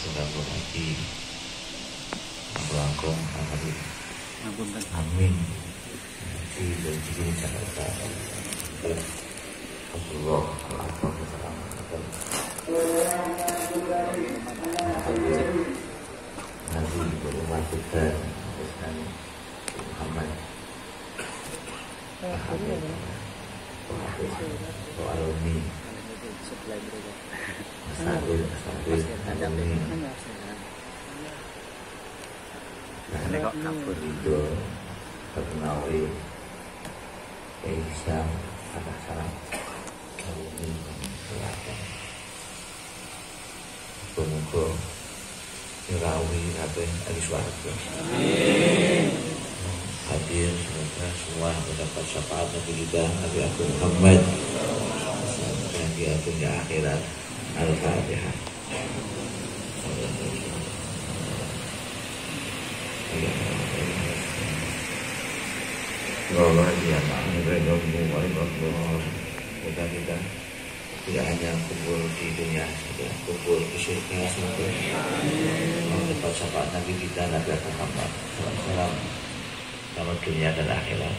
Mudah-mudahan hati melangkung amin. Di dan juga Jakarta. Allah nanti berumat kita dengan Muhammad Alami Asadul Adami itu terkenali Aisyah atas salam Alami selatan semoga Nirawi kabeh ahli swarga. Amin. Hadir semoga semua mendapat syafaat Nabi kita Nabi Agung Muhammad dan di dunia akhirat. Al-Fatihah. Allah ya Mudah kita tidak hanya kumpul di dunia saja, kumpul di surga sampai mendapat syafaat Nabi kita Nabi Muhammad SAW dalam dunia dan akhirat.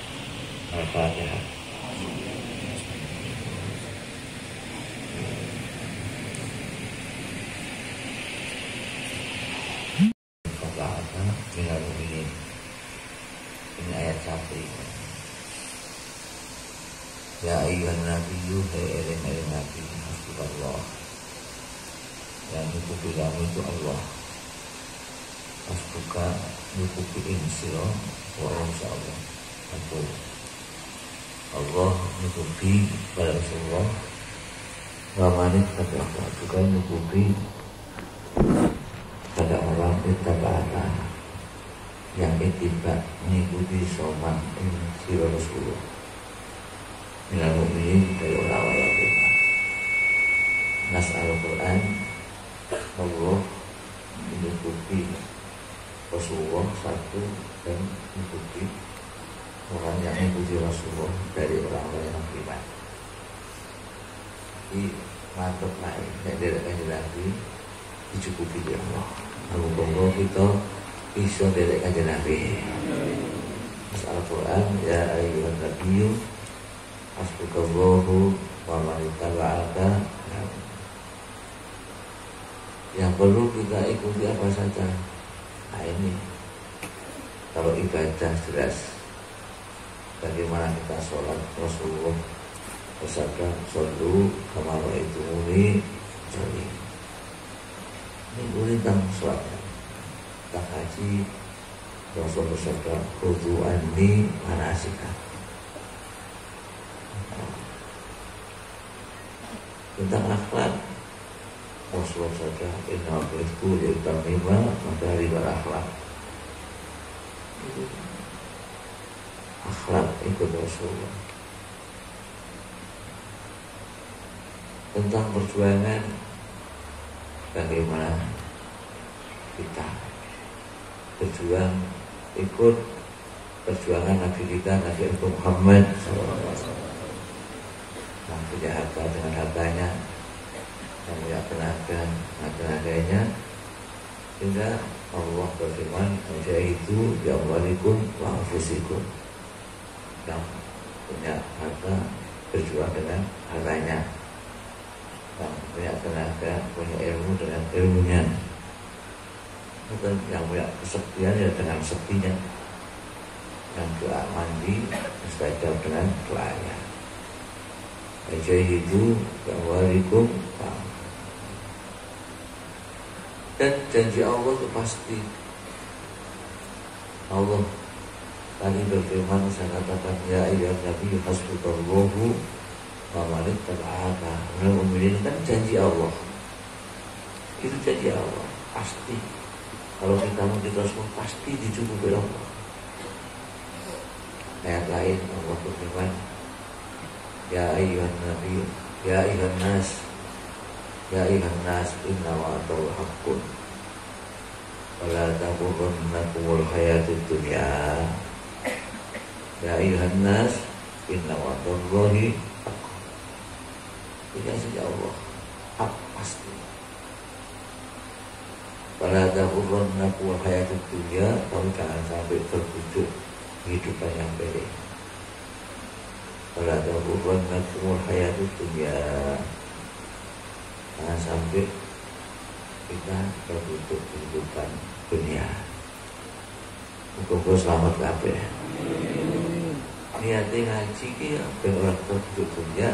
Al-Fatihah. Ini ayat 1. Ya ayyuhan nabiyyu, hai eling nabi, hasbunallah. Yang nyukupi kamu itu Allah. Hasbuka nyukupi insiro wa insyaallah. Allah nyukupi pada Rasulullah. Ramanit pada Allah juga nyukupi pada orang ittaba'ata yang ittiba mengikuti soman insiro Rasulullah. Minal mu'minin dari orang-orang yang beriman. Nas Al-Quran Allah menyukupi Rasulullah satu dan mengikuti orang yang mengikuti Rasulullah dari orang-orang yang beriman. Jadi mantap lain yang direkan lagi dicukupi di Allah. Alhamdulillah kita bisa direkan Nabi. Nas Al-Quran ya ayyuhan nabiyyu hasbukallahu wa man ittaba'aka. Yang perlu kita ikuti apa saja. Nah ini kalau ibadah jelas bagaimana kita sholat. Rasulullah bersabda shollu kama ra'aitumuni usolli. Ini tentang sholat. Kita haji Rasulullah bersabda khudhu anni manasikakum. Tentang akhlak Rasulullah saja inna bu'ithtu liutammima makarimul akhlak. Akhlak ikut Rasulullah. Tentang perjuangan bagaimana kita berjuang ikut perjuangan Nabi kita Nabi Muhammad SAW. Yang punya harta dengan hartanya, yang punya tenaga dengan tenaganya, sehingga Allah berfirman mujahidu ya amwalikum wa anfusikum. Yang punya harta berjuang dengan hartanya, yang punya tenaga punya ilmu dengan ilmunya, dan yang punya kesaktian ya dengan saktinya, yang doa mandi mustajab dengan doanya. Jahidu amwalikum. Dan janji Allah itu pasti. Allah tadi berfirman, saya katakan ya ayyuhan nabi hasbukallahu wa man ittaba'aka minal mu'minin. Kan janji Allah itu janji Allah pasti. Kalau kita mau semua pasti dicukupi Allah. Ayat lain Allah berfirman ya ayyuhan nabi ya ayyuhan nas inna wa'dallahi haqqun wala taghurrannakumul hayatud dunya. Ya ayyuhan nas inna wa'dallahi haqqun. Itu janji Allah hak pasti. Fala taghurrannakum hayatud dunya, kamu jangan sampai terbujuk kehidupan yang pendek. Fala taghurrannakum hayatud dunya, jangan sampai kita terbujuk kehidupan dunia. Muga-muga selamat kabeh. Niate ngaji ki ben ora terbujuk dunia.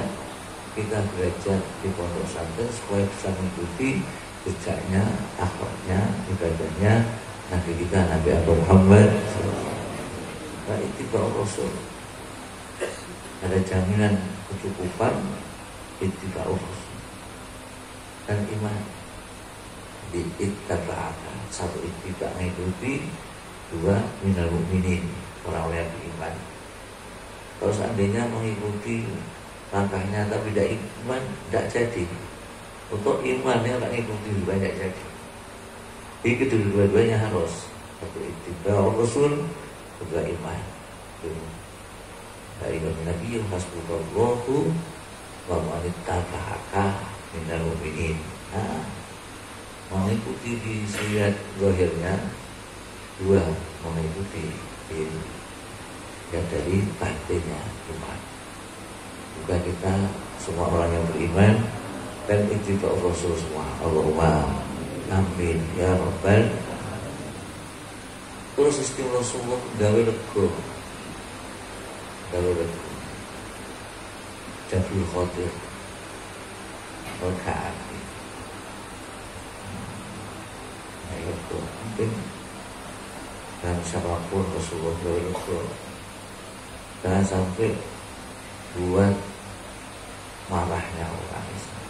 Kita belajar di pondok pesantren supaya bisa mengikuti jejaknya, akhlaknya, ibadahnya Nabi kita, Nabi Muhammad. Nah, ittiba Rasul. Ada jaminan kecukupan ittiba Rasul. Dan iman di ittaba'aka, satu ittiba mengikuti, dua minal mu'minin, orang-orang yang beriman. Kalau seandainya mengikuti langkahnya tapi tidak iman, tidak jadi. Untuk imannya orang ikuti banyak jadi. Jadi kedua-duanya harus satu ittiba Rasul, kedua iman. Dari Nabi hasbunallahu wa man ittaba'aka minal mu'minin. Nah, mengikuti di syiat zahirnya, dua mengikuti yang dari batinnya iman. Bukan kita semua orang yang beriman dan ittiba Rasul semua. Allahumma amin ya rabbal. Terus istimewa Rasulullah gawe lego. Jabul Khadir Rokaan. Ayo mungkin dan siapapun Rasulullah gawe lego. Jangan sampai buat marahnya orang Islam.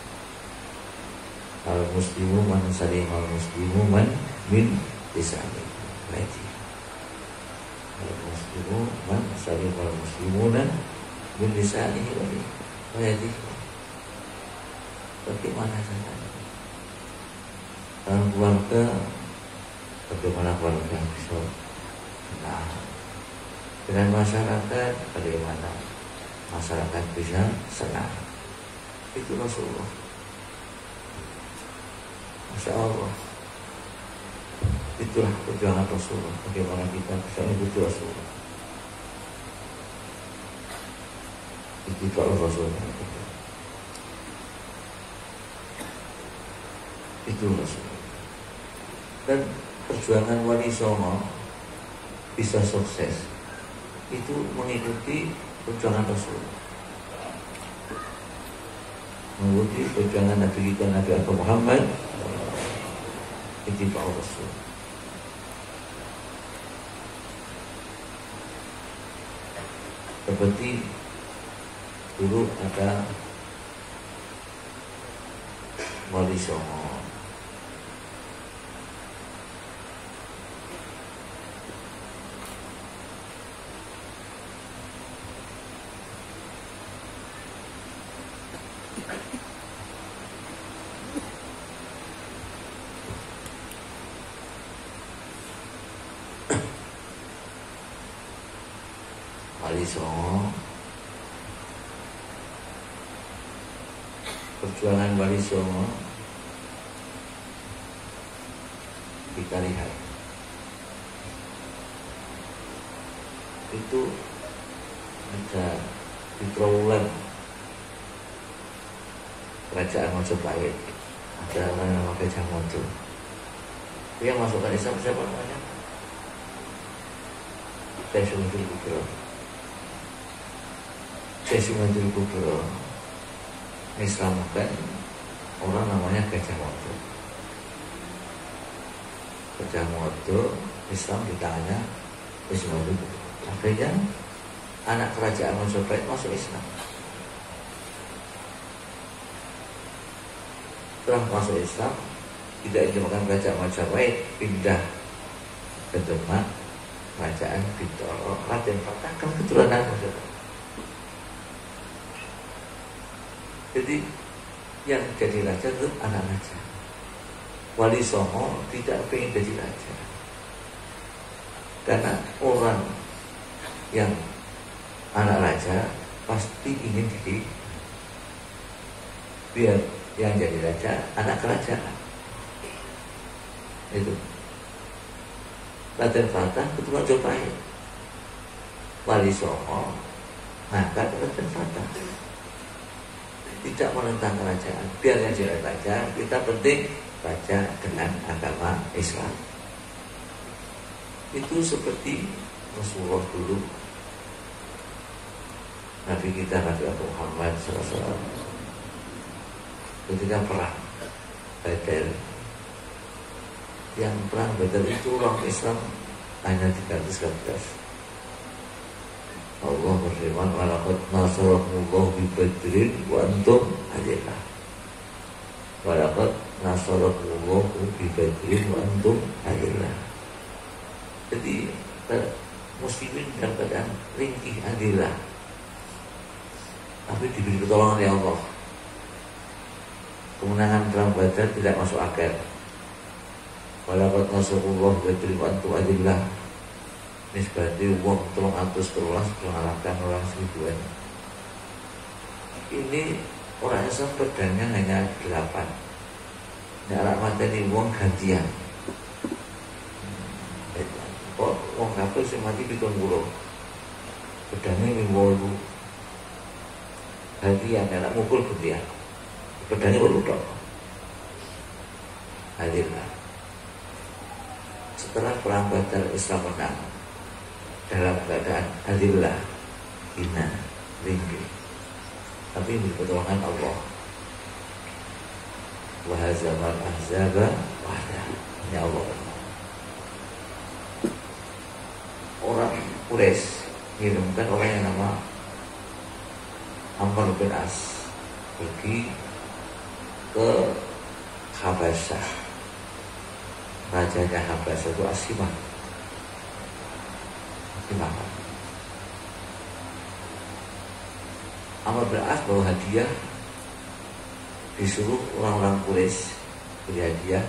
Al muslimu man salim al muslimu man min lisani. Baik. Al muslimu man salim al muslimuna min lisani. Baik. Bagaimana caranya? Dalam keluarga, bagaimana keluarga bisa? Nah, dengan masyarakat, bagaimana masyarakat bisa senang? Itu Rasulullah. Masya Allah. Itulah perjuangan Rasulullah. Bagaimana kita bisa mengikuti Rasulullah. Itu kalau Rasulullah. Itu Rasulullah. Dan perjuangan Wali Songo bisa sukses itu mengikuti perjuangan Rasulullah. Mengikuti perjuangan Nabi kita, Nabi Muhammad. Ittiba Rasul. Seperti dulu ada Wali Songo. Wali Songo, perjuangan Wali Songo kita lihat itu ada di Trawulan kerajaan Majapahit, ada orang yang pakai Jamoto. Dia masukkan Islam, siapa namanya? Syekh Kubro Islamkan orang namanya Gajah Mada. Gajah Mada Islam di tangannya Islam. Akhirnya anak kerajaan Majapahit masuk Islam. Setelah masuk Islam, tidak dimakan kerajaan Majapahit, pindah ke Demak, kerajaan Bintoro, Raden Fatah, kan keturunan Majapahit. Jadi yang jadi raja itu anak raja. Wali Songo tidak ingin jadi raja, karena orang yang anak raja pasti ingin jadi, biar yang jadi raja anak kerajaan. Itu Raden Fatah ketua Majapahit, Wali Songo ngangkat Raden Fatah, tidak menentang kerajaan, biarnya jalan saja, kita penting baca dengan agama Islam. Itu seperti Rasulullah dulu, Nabi kita Nabi Muhammad SAW ketika perang Badar. Yang perang Badar itu orang Islam hanya 311. Allah berfirman, walaqad nasarakumullahu bi Badrin wa antum adillah. Walaqad nasarakumullahu bi Badrin wa antum adillah. Jadi muslimin dalam keadaan ringkih adillah, tapi diberi pertolongan oleh Allah. Kemenangan perang Badar tidak masuk akal. Walaqad nasarakumullahu bi Badrin wa antum adillah. Ini seperti uang 313 mengalahkan orang 1000-an. Ini orang Islam pedangnya hanya 8. Ini alat materi uang gantian. Kok uang kafir sih mati 70. Pedangnya 50. Gantian, anak mukul gantian. Pedangnya baru tok. Hadirlah. Setelah perang Badar Islam menang dalam keadaan adillah, hina, ringkih, tapi ini pertolongan Allah. Wa hazamal ahzaba wahda. Ini Allah. Orang Quraisy mengirimkan orang yang nama Amr bin As pergi ke Habasyah. Rajanya Habasyah itu Asimah. Amr bin As bawa hadiah, disuruh orang-orang Quraisy beri hadiah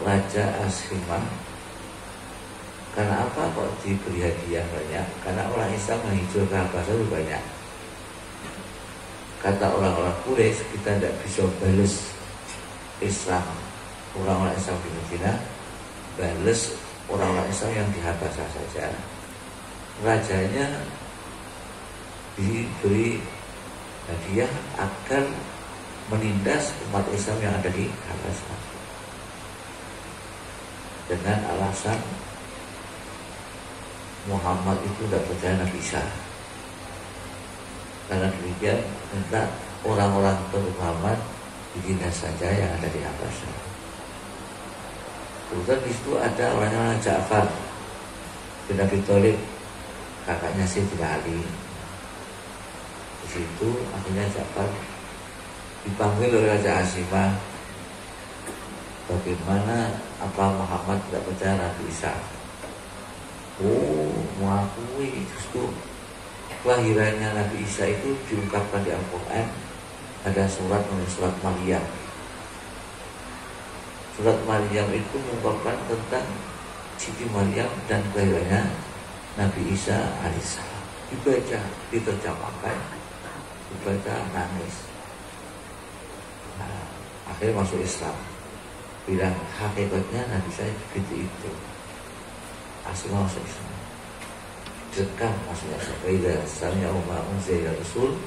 Raja Asimah. Karena apa kok diberi hadiah banyak? Karena orang Islam yang hijau ke Habasyah itu banyak. Kata orang-orang Quraisy, kita tidak bisa balas Islam orang-orang Islam di Medina, balas orang-orang Islam yang di Habasyah saja. Rajanya diberi hadiah agar menindas umat Islam yang ada di Habasyah dengan alasan Muhammad itu tidak percaya Nabi Isa. Karena demikian minta orang-orang Muhammad ditindas saja yang ada di Habasyah. Kemudian di situ ada orang-orang Ja'far bin Abi Thalib, kakaknya Sayyidina Ali. Di situ akhirnya Ja'far dipanggil oleh Raja Asimah. Bagaimana apa Muhammad tidak percaya Nabi Isa? Oh, mengakui justru kelahirannya Nabi Isa itu diungkapkan di Al-Quran. Ada surat namanya surat Maryam. Surat Maryam itu mengungkapkan tentang Siti Maryam dan kelahirannya Nabi Isa alaihissalam. Dibaca, diterjemahkan, dibaca, nangis. Nah, akhirnya masuk Islam. Bilang hakikatnya Nabi Isa begitu itu. Asimah masuk Islam. Dekam masuk Islam. Baida sami'u ma unzila rasul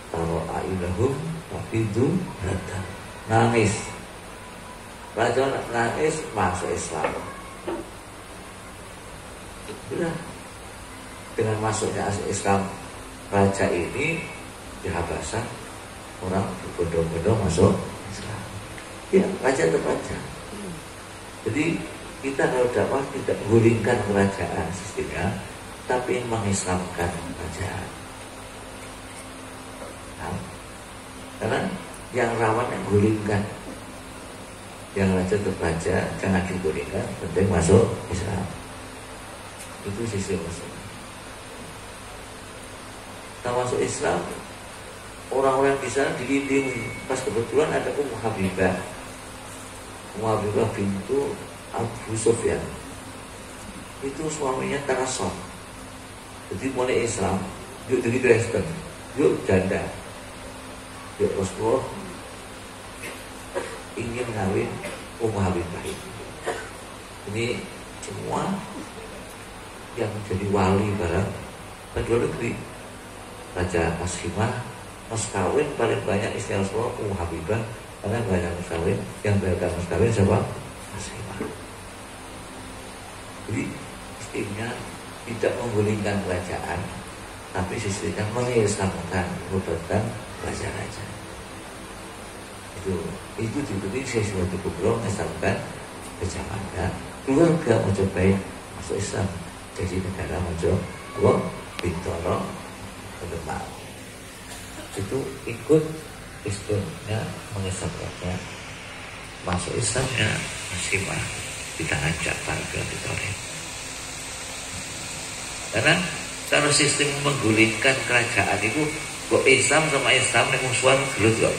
taro a'ilahum wafidu rata. Nangis. Raja nangis masuk Islam. Sudah. Dengan masuknya Islam raja ini di Habasyah, orang berbondong-bondong masuk Islam. Ya, raja terbaca. Jadi kita kalau dakwah tidak menggulingkan kerajaan sistemnya, tapi mengislamkan kerajaan. Nah, karena yang rawan yang gulingkan, yang raja terbaca jangan digulingkan, penting masuk Islam. Itu sistem Muslim. Kita masuk Islam, orang-orang di sana dilindungi. Pas kebetulan ada Ummu Habibah. Ummu Habibah bintu Abu Sufyan. Itu suaminya Tarasov. Jadi mulai Islam, yuk jadi Kristen, yuk janda, yuk Rasulullah ingin ngawin Habibah ini semua yang jadi wali barang kedua negeri Raja Asimah mas kawin paling banyak istri Rasulullah Habibah karena banyak mas kawin yang beragam mas kawin siapa? Asimah. Jadi sistemnya tidak menggulingkan kerajaan tapi sistemnya mengislamkan merupakan raja-raja itu diikuti sesuatu kubro mengislamkan kejamatan keluarga Majapahit masuk Islam jadi negara Majapahit Bintoro Demak itu ikut istilahnya mengislamkan masuk Islamnya Asimah di tangan Ja'far bin Abi Thalib. Karena kalau sistem menggulingkan kerajaan itu kok Islam sama Islam yang musuhan gelut kok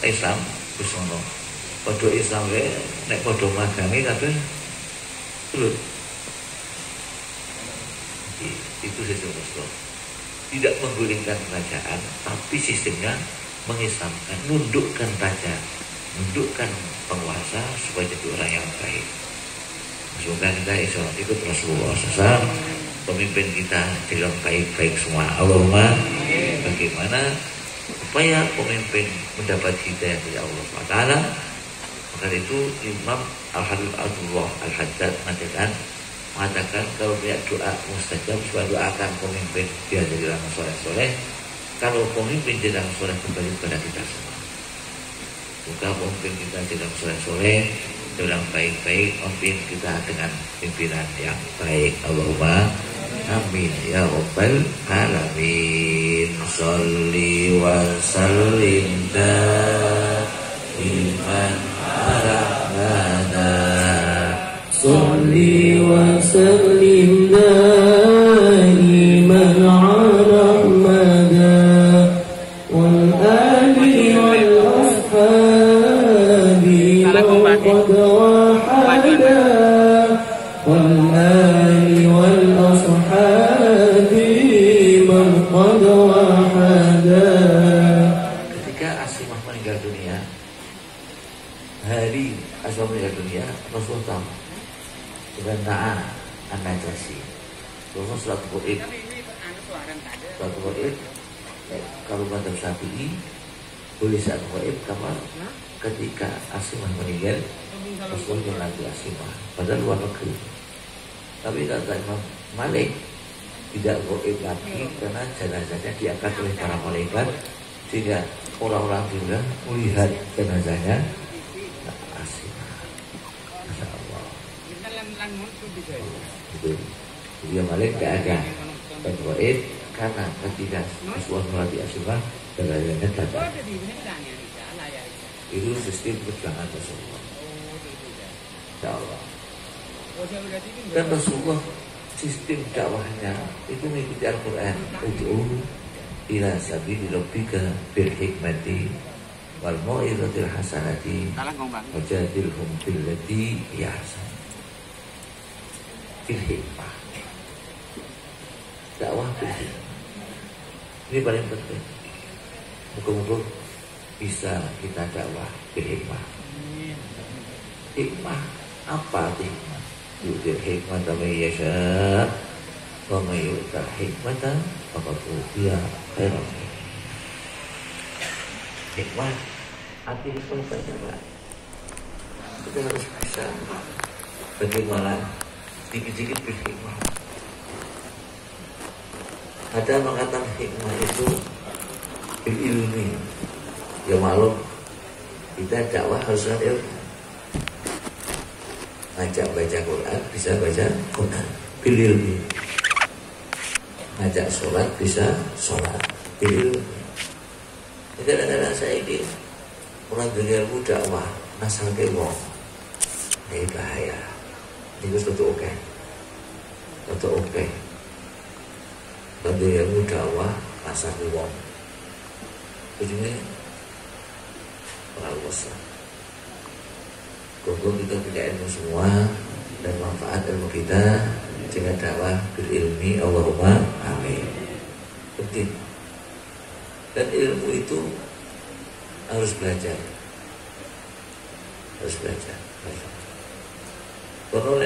Islam kusono podo Islam nek podo magangi tapi gelut itu sistem Islam tidak menggulingkan kerajaan tapi sistemnya mengislamkan nundukkan raja nundukkan penguasa supaya jadi orang yang baik. Semoga kita ikut Rasulullah SAW pemimpin kita jadi orang baik-baik semua. Allahumma bagaimana supaya pemimpin mendapat hidayah dari Allah SWT. Maka itu Imam Al-Habib Abdullah Al-Haddad mengatakan kalau punya doa mustajab supaya doakan pemimpin dia jadi orang soleh-soleh. Kalau pemimpin jadi orang soleh kembali kepada kita semua. Semoga pemimpin kita jadi orang soleh-soleh, orang baik-baik, memimpin kita dengan pimpinan yang baik. Allahumma amin ya rabbal alamin. Sholli wa sallim daiman ala hada. Sholli wa sallim daiman ala hada. Wal ali wal ashabi qad wahada. Wal ali wal ashabi qad wahada. Ketika Asimah meninggal dunia, hari Asimah meninggal dunia, Rasulullah dengan Na'a An-Najasyi Rasulullah sholat Qur'id kalau madhab Syafi'i boleh saat Qur'id kamar ketika Asimah meninggal Rasulullah melantik Asimah pada luar negeri. Tapi kata Imam Malik tidak Qur'id lagi karena jenazahnya diangkat oleh para malaikat sehingga orang-orang juga melihat jenazahnya Asimah. Masya Allah. Dia Malik tidak ada Qur'id karena ketika Rasulullah melatih Asimah jenazahnya datang. Itu sistem perjuangan Rasulullah. Insya Allah. Dan Rasulullah sistem dakwahnya itu mengikuti Al-Quran. Ud'u ila sabili rabbika bil hikmati wal mau'izatil hasanati wajadilhum billati hiya ahsan. Bil hikmah. Dakwah bil hikmah. Ini paling penting. Muka-muka bisa kita dakwah bil hikmah. Hikmah apa hikmah? Yu'til hikmata man yasha' wa man yu'tal hikmata faqad utiya khairan. Hikmah arti hikmah apa? Kita harus bisa bagaimana sedikit-sedikit berhikmah. Ada mengatakan hikmah itu bil ilmi. Ya maklum kita dakwah harus ada ilmu. Ngajak baca Quran bisa baca Quran bil ilmi. Ngajak sholat bisa sholat bil ilmi. Kadang-kadang saya ini orang dengar dakwah nasal ke wong. Ini bahaya. Ini harus betul oke. Betul oke. Dan dengar dakwah nasal ke wong. Ujungnya orang luas. Semoga kita punya ilmu semua dan manfaat ilmu kita dengan dakwah bil ilmi. Allahumma amin. Penting. Dan ilmu itu harus belajar. harus belajar. Kalau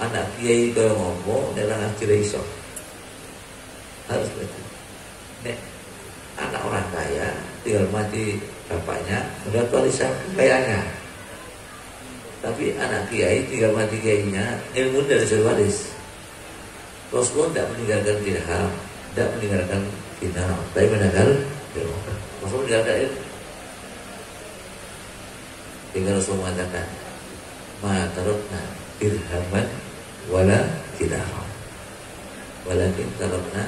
anak kiai kalau ngomong, dia anak kira iso harus belajar. Nek anak orang kaya tinggal mati bapaknya, udah warisan kekayaannya. Tapi anak kiai tinggal mati kiainya, ilmu dari waris. Rasulullah tidak meninggalkan dirham, tidak meninggalkan dinar, tapi meninggalkan ilmu. Rasulullah meninggalkan ilmu. Hingga Rasulullah mengatakan, ma tarakna dirhaman wala dirham, walakin tarakna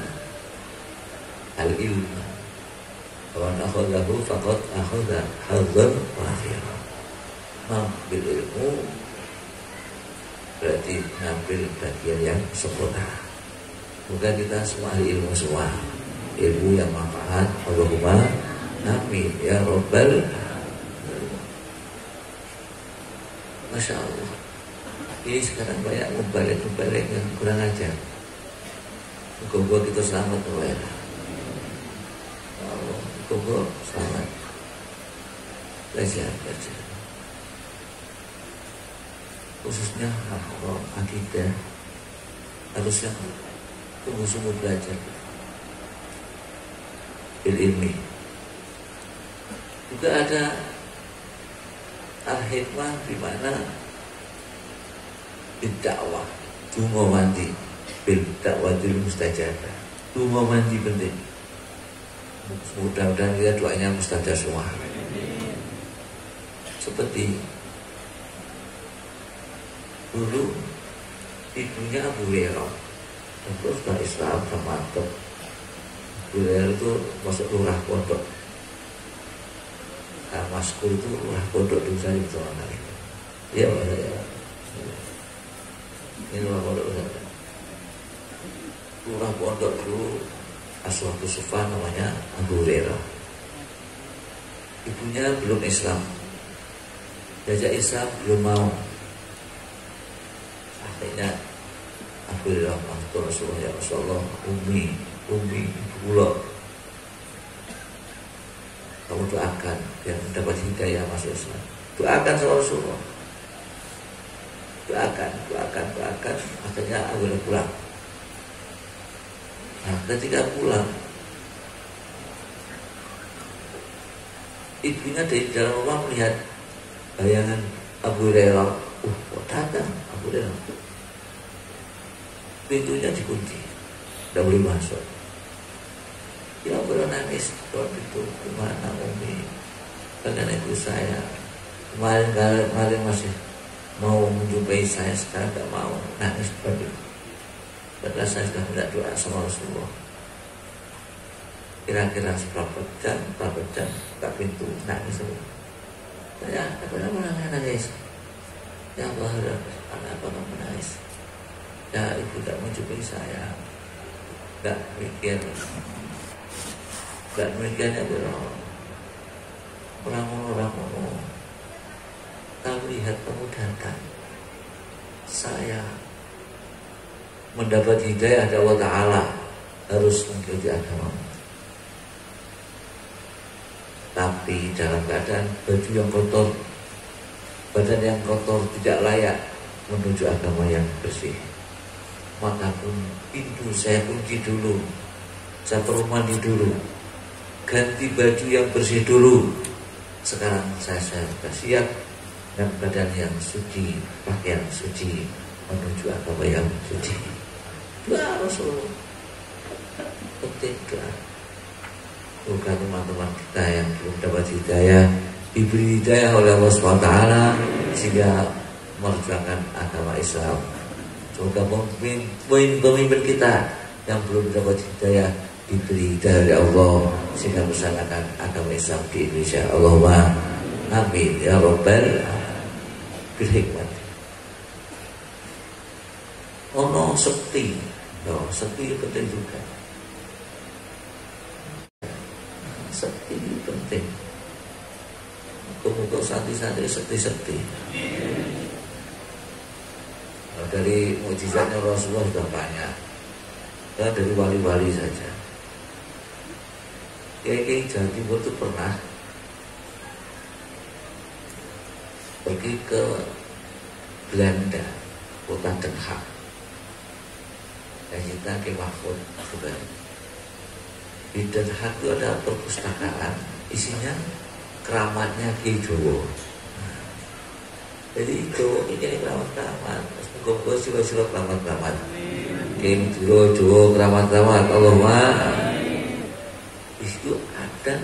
al-ilmu. Wa man akhadhahu faqad akhadha hadzan wafira. Mengambil ilmu berarti mengambil bagian yang sempurna. Bukan kita semua ahli ilmu semua, ilmu yang manfaat. Allahumma amin ya rabbal. Masya Allah. Ini sekarang banyak kebalik yang kurang ajar. Moga-moga kita selamat ya. Allah, moga selamat. Belajar. Khususnya akidah harusnya sungguh-sungguh belajar ilmi. Juga ada al-hikmah di mana dakwah dungo mandi bil dakwatil mustajabah. Dungo mandi penting. Mudah-mudahan kita doanya mustajab semua. Seperti dulu ibunya Abu Hurairah, terus sudah Islam sudah mantap. Abu Hurairah itu masuk lurah pondok. Masku itu lurah pondok di sana di Jawa. Iya Pak saya. Ini lurah pondok sana. Lurah pondok dulu Aswatu Sufan namanya Abu Hurairah. Ibunya belum Islam, diajak Islam belum mau. Akhirnya Abu Hurairah waktu Rasulullah, ya Rasulullah, umi pulau, kamu doakan biar mendapat hidayah masuk Islam. Doakan sama Rasulullah, doakan. Akhirnya Abu Hurairah pulang. Nah, ketika pulang, ibunya dari dalam rumah melihat bayangan Abu Hurairah. Kok datang Abu Hurairah? Pintunya dikunci, tidak boleh masuk. Ya boleh nangis keluar pintu. Kemana Umi? Dengan ibu saya kemarin masih mau menjumpai saya, sekarang tidak mau, nangis keluar pintu. Padahal saya sudah minta doa sama Rasulullah. Kira-kira seberapa jam buka pintu, nangis semua. Saya kenapa nangis? Ya Allah, kenapa kamu nangis? Ya ibu tak menjumpai saya, tak mikirnya orang kamu lihat kamu datang, saya mendapat hidayah dari Allah Ta'ala, harus mengikuti agama. Tapi dalam keadaan baju yang kotor, badan yang kotor, tidak layak menuju agama yang bersih. Maka pun pintu saya kunci dulu, saya perlu mandi dulu, ganti baju yang bersih dulu. Sekarang saya sudah siap dan badan yang suci, pakaian suci, menuju agama yang suci. Doa Rasul penting doa. Bukan teman-teman kita yang belum dapat hidayah, diberi hidayah oleh Allah SWT sehingga memperjuangkan agama Islam. Semoga pemimpin kita yang belum dapat hidayah diberi hidayah oleh Allah sehingga melaksanakan agama Islam di Indonesia. Allahumma amin ya rabbal bil hikmah. Ono sekti, sekti penting juga. Sekti penting. Muka-muka santri-santri sekti-sekti. Dari mukjizatnya Rasulullah sudah banyak. Ya, dari wali-wali saja. Kiai Jawa Timur itu pernah pergi ke Belanda, kota Den Haag. Dan kita ke Mahfud juga. Di Den Haag itu ada perpustakaan, isinya keramatnya Ki Jowo. Jadi Jowo ini keramat-keramat, semoga sila-sila keramat-keramat. Ki Jowo keramat-keramat, Allahumma. Di situ ada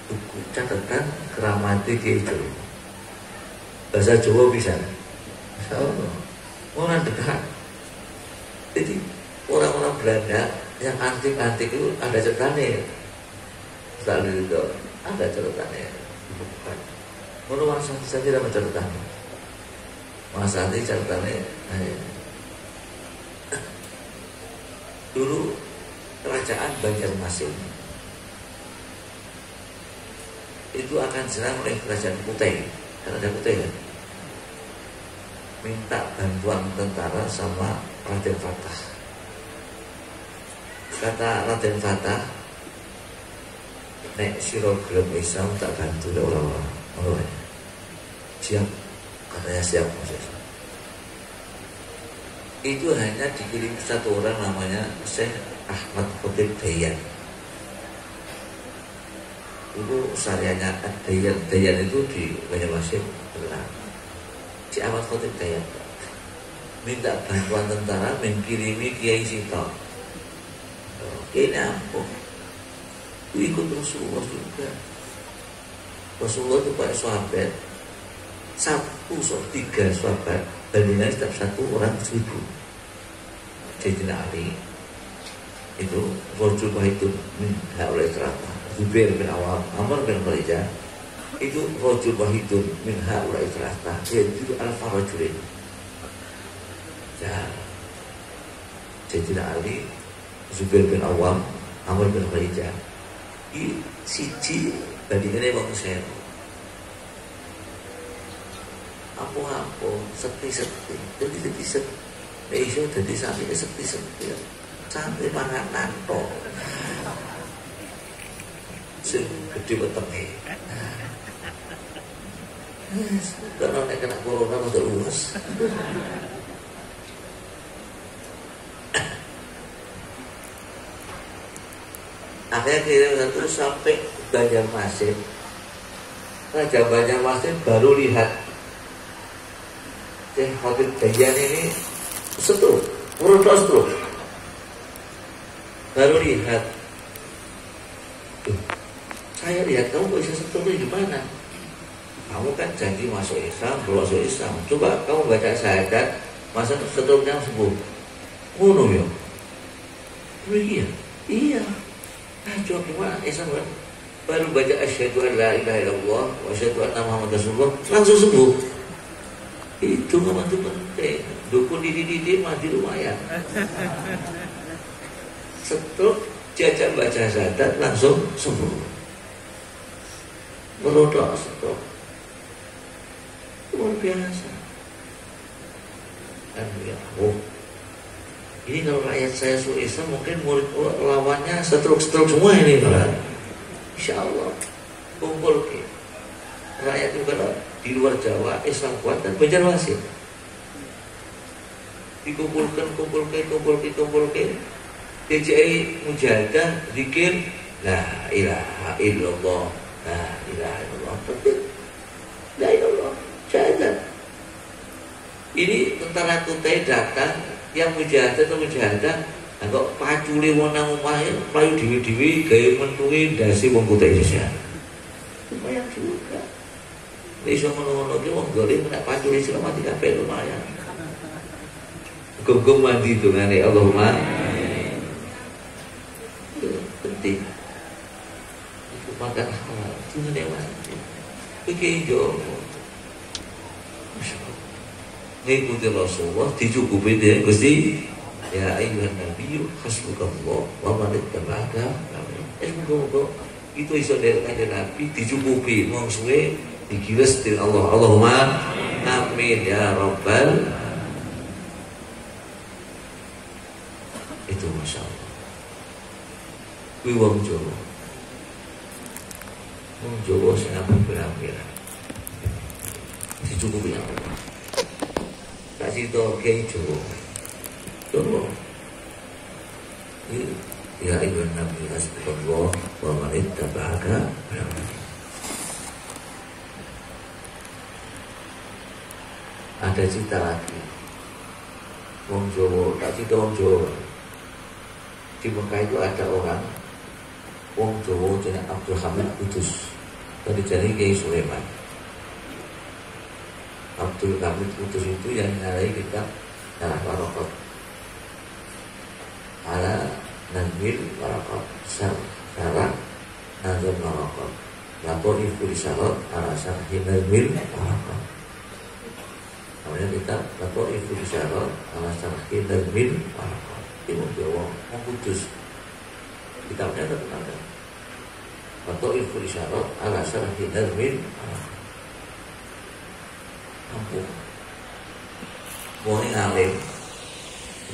buku catatan keramat Ki Jowo. Bahasa Jawa bisa. Insya Allah. Orang dekat. Jadi orang-orang Belanda yang antik-antik itu ada catatannya. Selalu itu ada catatannya. Bukan. Menurut saya tidak ada catatannya. Masa nanti catatannya. Dulu kerajaan Banjarmasin itu akan diserang oleh kerajaan Kutai. Karena ada Kutai kan. Minta bantuan tentara sama Raden Fatah. Kata Raden Fatah, nek sira gelem Islam tak bantu orang-orang. Siap, katanya siap maksudnya. Itu hanya dikirim satu orang namanya Syekh Ahmad Khotib Dayan. Itu syariahnya Dayan itu di Banjarmasin benar. Si Ahmad Khotib Dayan minta bantuan tentara mengkirimi Kiai Sito. Ini apa? Itu ikut Rasulullah juga. Rasulullah itu pakai sahabat 3 sahabat bandingnya setiap satu orang 1000. Sayyidina Ali itu Rajul Wahidun min haulai serata. Zubair bin Awam, Amr bin Kharijah itu Rajul Wahidun min haulai serata. Yaitu al-farajulin. Ya, Sayyidina Ali, Zubair bin Awam, Amr bin Kharijah ini siji bandingannya wong sewu. Apa-apa sekti-sekti jadi sekti. Iso jadi sampai sekti-sekti sampai panganan tok sing gede wetenge. Karena nek kena corona udah luas. Akhirnya kirim terus sampai Banjarmasin. Raja Banjarmasin baru lihat Syekh Khotib Dayan ini setruk, setruk. Baru lihat, saya lihat kamu kok bisa setruk di mana? Kamu kan janji masuk Islam, belum masuk Islam. Coba kamu baca syahadat, masa setruknya sembuh. Ngono ya? Iya. Nah, coba gimana Islam kan? Baru baca asyhadu an la ilaha illallah wa asyhadu anna Muhammadar Rasulullah langsung sembuh. Itu nggak penting. Dukun didi mati lumayan. Setruk jajak baca syahadat langsung sembuh. Merodok setruk. Luar biasa. Dan ya, ini kalau rakyat saya suruh Islam mungkin murid lawannya setruk semua ini kan. Insya Allah kumpul ke rakyat juga di luar Jawa Islam kuat dan Banjarmasin dikumpulkan DJI mujahadah zikir la ilaha illallah penting la ilallah syahadat. Ini tentara Kutai datang yang mujahadah kok paculi wong nang omahe payu dhewe-dhewe gawe mentungi ndase wong Kutai Indonesia. Lumayan juga. Iso ngono-ngono ki wong golek nek paculi sira mati kabeh lumayan. Gum mandi dongane Allahumma. Penting. Itu makan halal, itu mati. Iki yo. Ngikuti Rasulullah dicukupi dia Gusti. Ya ayyuhan nabiyyu hasbukallah wa man ittaba'aka. Semoga itu iso dari kanjeng Nabi dicukupi wong suwe digiles dening Allah. Allahumma amin ya rabbal. Itu masyaallah. Kuwi wong Jawa. Wong Jawa sing apik pirang-pirang. dicukupi Allah. Tak cerita Kiai Jawa. Ya ayyuhan nabi hasbunallah wa man ittaba'aka. Ada cerita lagi. Wong Jawa, tak cerita wong Jawa. Di Mekah itu ada orang wong Jawa jenenge Abdul Hamid Kudus. Tadi jadi Kiai Sulaiman. Abdul Hamid Kudus itu yang nyarai kitab Syarah Waraqat. Ala Nazmil Waraqat, Syarah Nazm Waraqat. Lapor Ibu Risalat ala Syarah Nazmil Waraqat. Namanya kitab Lapor Ibu Risalat ala Syarah Nazmil Waraqat. Ini Jawa, Wong Kudus. Kitabnya terkenal. Lapor Ibu Risalat ala Syarah Nazmil Waraqat. Ampun. Wong alim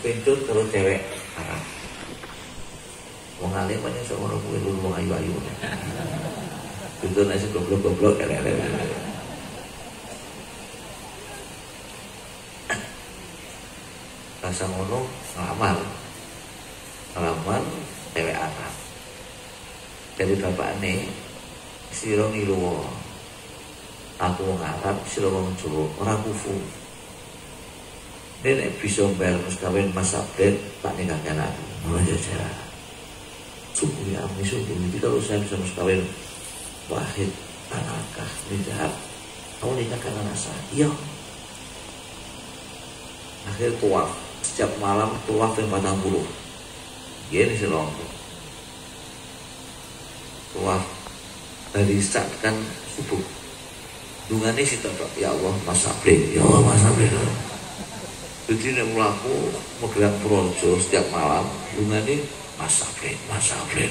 pintu kalau cewek Arab. Wong alim banyak seorang kuwi wong ayu-ayu. Pintu nasi goblok-goblok elek-elek. Rasa ngono ngelamar cewek Arab. Jadi bapakne sira ngilu aku wong Arab, sira wong Jawa, ora kufu. Nek bisa bayar mas kawin Mas Abdel, tak nikahkan aku. Malah jajar. Suku ya ami suku. Jadi kalau saya bisa mas kawin Wahid, Tanakah, Nidhab, kamu nikahkan anak saya. Iya. Akhir tuaf. Setiap malam tuaf yang 40. Gini sih lompok. Tuaf. Dari saat kan subuh. Dungane sih tetap ya Allah Mas Abdel. Ya Allah Mas Abdel. Jadi nek mlaku megelang projo setiap malam dungane Mas Abdel, Mas Abdel.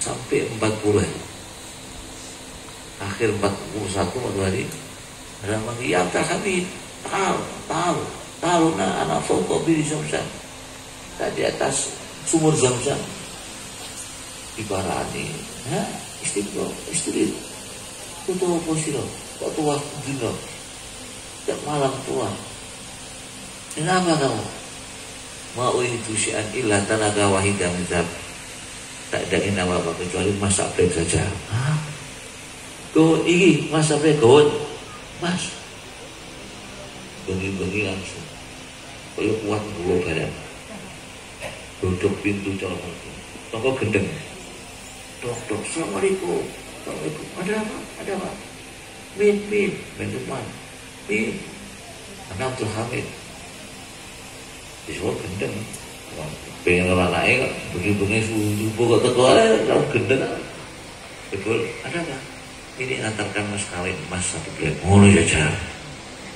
Sampai 40. Akhir 41 waktu hari ada manggil ya kami tahu nah anak foko biri Zamzam. Tak di atas sumur Zamzam. Diparani, istiqo, istri. Itu apa sih lo? Kok tua dino? Setiap malam tua. Kenapa kamu? Mau itu syian ilah tanaga wahidah mizab. Tak ada ini apa kecuali Mas Abdel saja. Hah? Kau ini Mas Abdel kau Mas. Bengi-bengi langsung. Kalau kuat gua badan. Duduk pintu calon toko gendeng. Dok, assalamualaikum. Ada apa? Min, teman. Min. Anak Abdul Hamid. Disuruh gendeng. Pengen orang naik, bengi-bengi subuh kok teko lalu gendeng. Betul, ada apa? Ini antarkan mas kawin Mas Abdul. Ngono saja.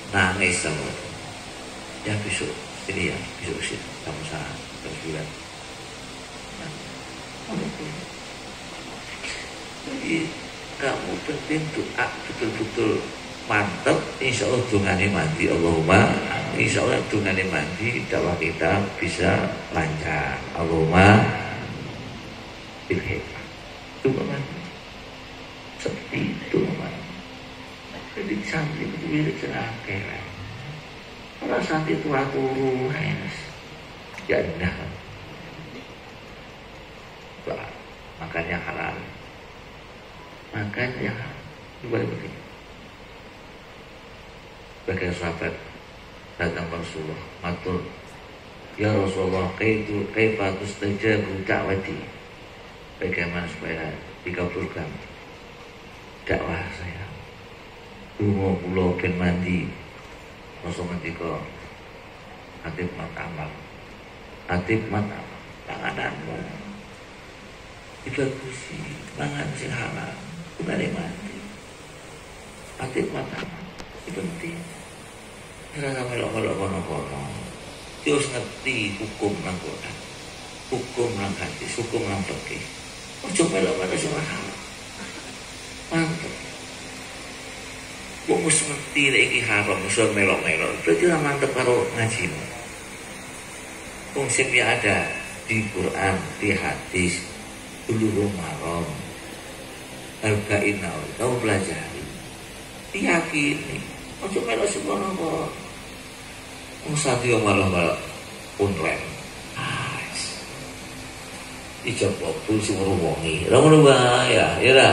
Nangis sama. Ya besok ini ya, besok sih kamu salah berbulan. Jadi kamu penting doa betul-betul mantap, insya Allah dungane mandi. Allahumma insya Allah dungane mandi dakwah kita bisa lancar. Allahumma bilhikmah. Itu mandi seperti itu mandi. Jadi santri itu milik celaka. Kalau santri itu aturu enak, jannah. Makannya halal. Makanya dua begini. Bagi sahabat datang Rasulullah matur, ya Rasulullah kaifa tustajabu da'wati, bagaimana supaya dikabulkan dakwah saya. Dungo kula ben mandi Rasul ngendika atib matamal pangananmu dibagusi mangan sing halal bunane mandi atib matamal itu penting. Karena melok-melok kono-kono terus ngerti hukum nang Quran, hukum nang hadis, hukum nang fikih. Ojo melok-melok sing halal. Mantap. Wong wis ngerti nek iki haram iso melok-melok. Berarti ora mantep karo ngajimu. Wong sing ada di Quran, di hadis, Bulughul Maram, Arba'in Nawawi, kamu pelajari. diyakini. Ojo melok semono kok. Wong satya malah punren. Ijab waktu sing ngruwungi. Ora ngono wae ya, ya ra.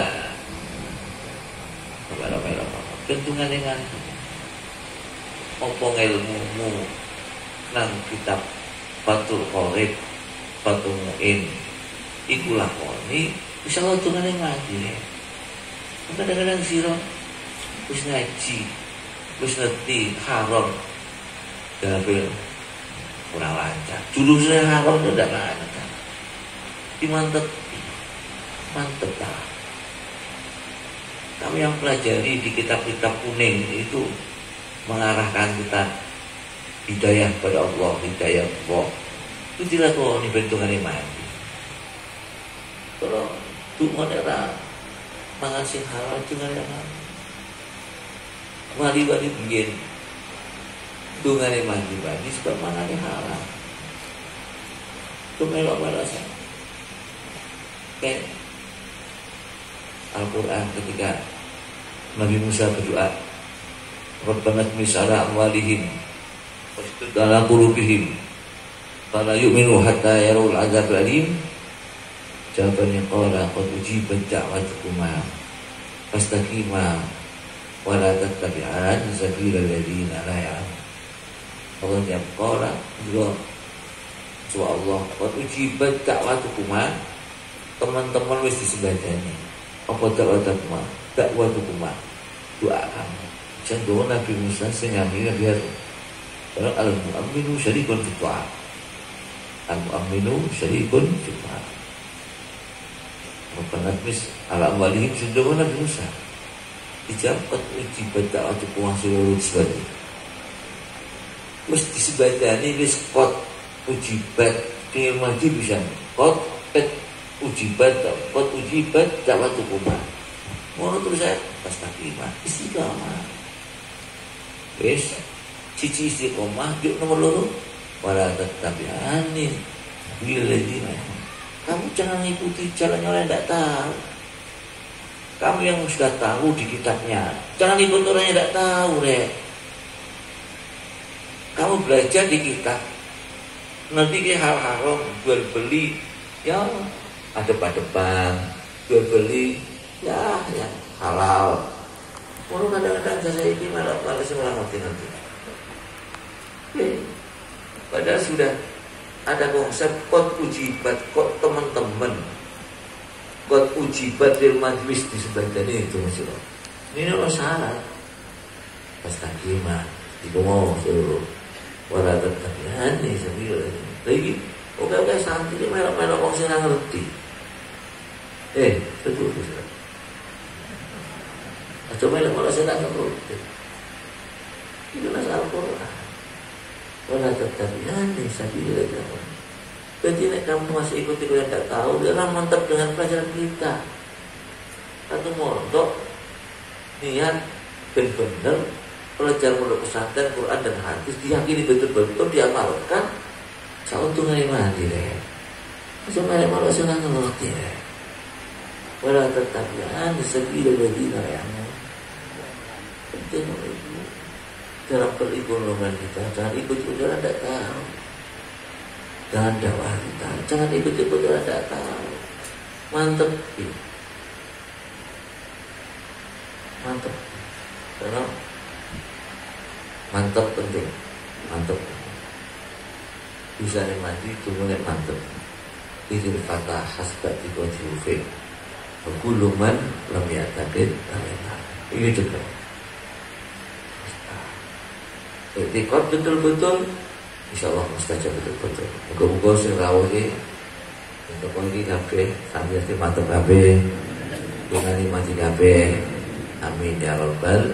Melo-melo. Kentungane nganti. Apa ilmumu nang kitab Fathul Qorib, Fathul Mu'in iku lakoni bisa utungane nganti. Kadang-kadang sira wis ngaji, wis ngerti haram. Tapi kurang lancar. Jurusnya haram itu tidak lancar. Mantep lah. Kami yang pelajari di kitab-kitab kuning itu mengarahkan kita hidayah pada Allah, hidayah Allah. Itu tidak kok ini bentukannya mati. Kalau tuhan era mangan sing halal dengan yang wali-wali bikin tungane mandi sebab mangane halal. Itu melok-melok saya. Kayak Al-Quran ketika Nabi Musa berdoa, Rabbana tmis ala amwalihim wastud ala qulubihim fala yu'minu hatta yarul azab alim. Jawabannya qala qad ujibat da'watukuma fastaqima wa la tattabi'an sabilal ladzina la ya'lamun. Allah jawab qala Allah qad ujibat da'watukuma, teman-teman wis disembadani. Apa dakwah kuma doa kamu. Jangan Nabi Musa sing ngambil biar orang al-mu'minu syarikun fi du'a. Al-mu'minu syarikun fi du'a. Rabbana tmis ala amwalihim sedaya Nabi Musa. Dijabat uji baca atau puang seluruh sebagainya. Wis disebadani wis kot ujibat dengan mati bisa kot ujibat dakwah hukumah. Ngono terus saya pas taklimah istiqamah. Wis cici istiqamah yuk nomor 2 wala tattabi'ani billadina. Kamu jangan ikuti jalan orang yang tidak tahu. Kamu yang sudah tahu di kitabnya, jangan ikut orang yang tidak tahu, Rek. Kamu belajar di kitab. Nanti ke hal haram, jual beli, ya ada depan, jual beli, ya halal. Kalau kadang-kadang saya ini malah seorang nanti. Padahal sudah ada konsep kot ujibat, kot teman-teman, kot ujibat di majlis di sebagainya itu masih. Ini adalah syarat. Pas taklimah, itu mau seluruh. Walau tertabihan nih sambil lagi. Oke santri melok-melok kok sih ngerti. Betul. Coba melok-melok saya ngerti. Itu adalah Al-Quran. Walau tertabihan nih sambil lagi. Jadi kamu masih ikut yang tidak tahu, jangan mantap dengan pelajaran kita. Satu mondok niat benar-benar pelajaran pondok pesantren Quran dan hadis diyakini betul-betul diamalkan. Sauntung hari mati deh. Macam mana malah senang ngerti deh. Walau tertabihan disebut lagi nayangnya. Penting itu dalam perikologan kita. Jangan ikut orang tidak tahu. Jangan dakwah kita. Jangan ikut orang tidak tahu. Mantep. Karena mantap penting, mantap. Bisa mati itu mulai mantap. Itu kata hasbat itu wajib. Guluman lam yataqid. Ini juga. Etikot betul-betul, insya Allah mustajab betul-betul. Moga-moga sing rawuh iki untuk ini kabeh sambil mantap kabeh. Dengan mati kabeh. Amin ya rabbal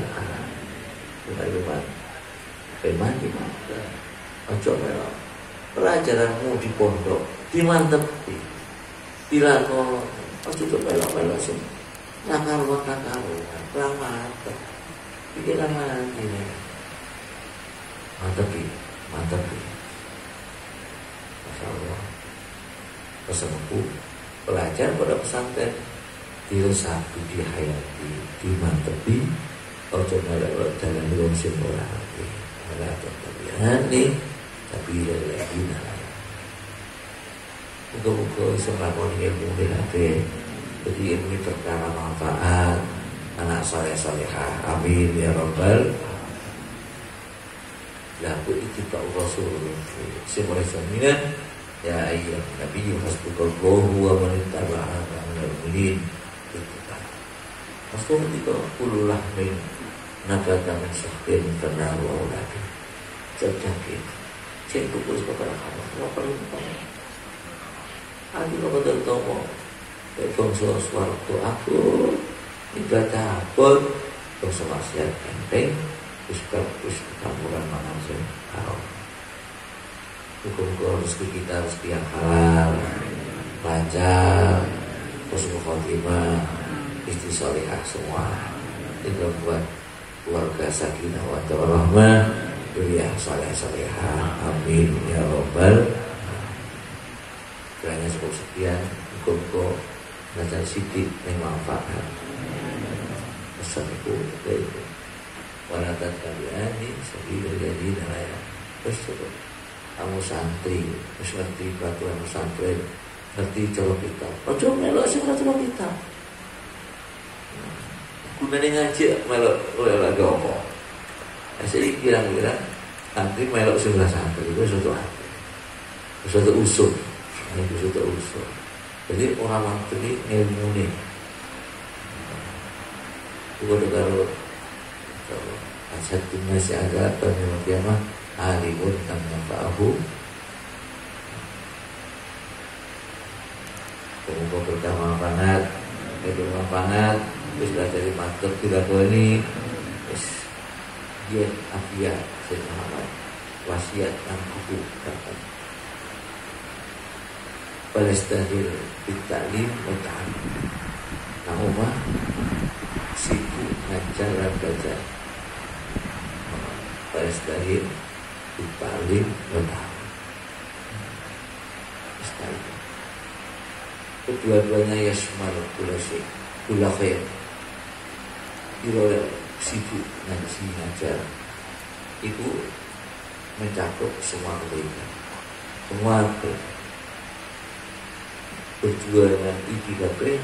alamin. Mandi mata. Ojo melok. Pelajaranmu di pondok dimantepi. Dilakon. Ojo melok-melok sing nakal. Kurang mantep. Pikiran mandi. Mantepi. Masyaallah. Pesanku pelajar pada pesantren diresapi, dihayati, dimantepi ojo melok dalan wong sing ora ngerti. Ora tabiane tapi lagi nala. Muga-muga iso nglakoni ilmu kabeh. Jadi ilmu perkara manfaat, anak saleh-salehah. Amin ya rabbal. Laku ittiba Rasul Simulai Saminan ya ayyuhan nabiyyu hasbukallahu wa man ittaba'aka minal mu'minin. Rasul itu kulullah min nabata min syahkin karena wa ulati terjangkit cek kukus perkara kamu apa perlu kamu aku lo betul tahu bangsa suatu aku ibadah pun bangsa maksiat enteng terus kampuran makan sih haram hukum rezeki kita rezeki yang halal lancar husnul khotimah istri salihah semua itu buat keluarga sakinah wa warahmah duriyah saleh-salehah. Amin ya rabbal. Kiranya cukup sekian hukum ngajar sidik yang manfaat. Assalamualaikum warahmatullahi wabarakatuh. Terus cukup kamu santri, terus ngerti peraturan pesantren, ngerti cara kita. Ojo melok sing ora cara kita. Gunane ngaji melok ora apa. Asli kira-kira santri melok sing ora santri itu suatu usul. Ini suatu usul. Jadi orang santri ilmune. Itu kalau asal masih ada pada kiamat alimun tanfa'ahu. Kemudian pertama panat, kedua panat, terus dari matur tidak ini, terus dia afia sesahabat wasiat yang aku dapat. Palestina ditalim bertahan. Nama siku ngajar dan belajar. Palestina ditalim bertahan. Kedua-duanya yasmal kula khair. Bila sibuk ngajar itu mencakup semua kebaikan, semua perjuangan IPKP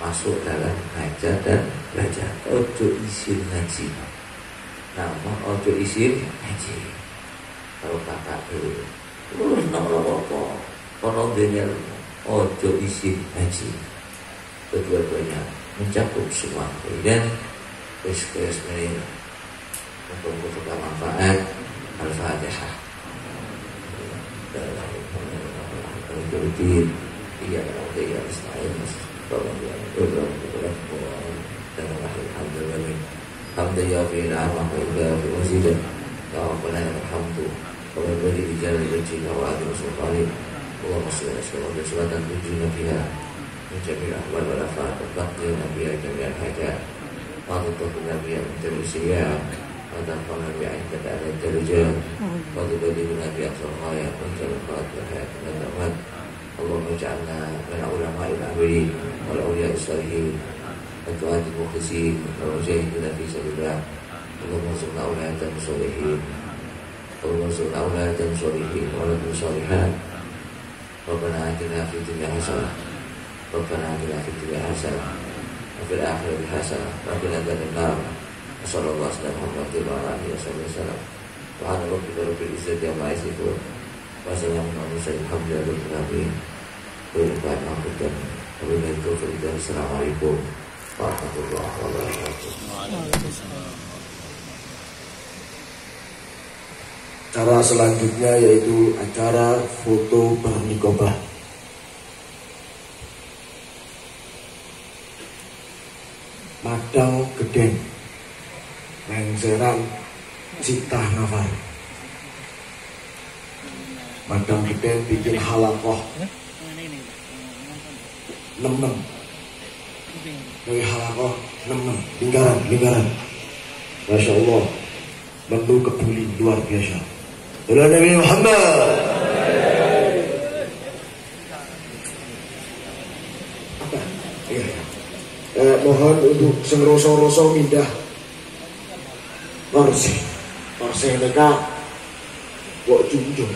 masuk dalam ngajar dan belajar. Ojo isin ngaji, nama ojo isin ngaji. Kalau kakak terus nama apa? Kalau dengar ojo isin ngaji. Kedua-duanya mencakup semua dan kes ini untuk manfaat. Al-Fatihah. Al-Fatihah. Iya, iya, Israel. Tolong ya, tolong dan alhamdulillah. Alhamdulillah fi ni'amah wa fi wasilah. Ya Rabbana alhamdu. Wa bari bi jalali wajhika wa adi sultani. Allahumma shalli ala salatan tujina fiha min jami'il ahwal wal afat wa taqdir nabiyya jami'al hajat. Wa tutu nabiyya min jami'il siyah. Wa tanfa'u nabiyya inda ta'ala darajat. Wa tutu nabiyya al-khaya wa al-khaat wa hayat wa al-amat. Allahumma ja'alna min ulama'i al-amilin wal awliya'i as-salihin wa tu'ati mukhlisin wa mujahidina fi sabilillah. Allahumma surna awliyatan sholihin. Allahumma surna awliyatan sholihin wa lakum sholihan. Rabbana atina fid dunya hasanah. Rabbana atina fid dunya hasanah wa fil akhirati hasanah wa qina adzabannar. Sallallahu alaihi wa sallam. Wa ala rabbil izzati amma yasifun. Wassalamualaikum warahmatullahi wabarakatuh. Cara selanjutnya yaitu acara foto bernikobah. Madang Gedeng, Lengseran, Cipta Nafar. Madang Gedeng bikin halakoh 6 dari halakoh 6 lingkaran. Masya Allah, menu kebuli luar biasa. Salam Nabi Muhammad. Mohon untuk sing rasa-rasa mindah Torseh mereka kok junjung.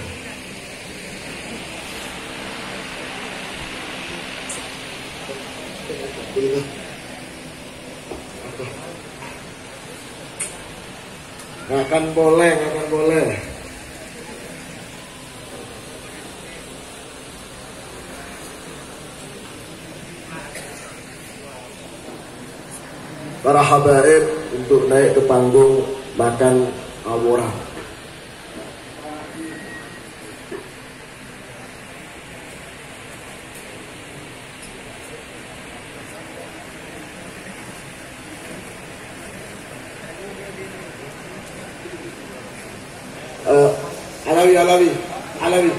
Nggak akan boleh. Para habaib untuk naik ke panggung makan awora. Alawi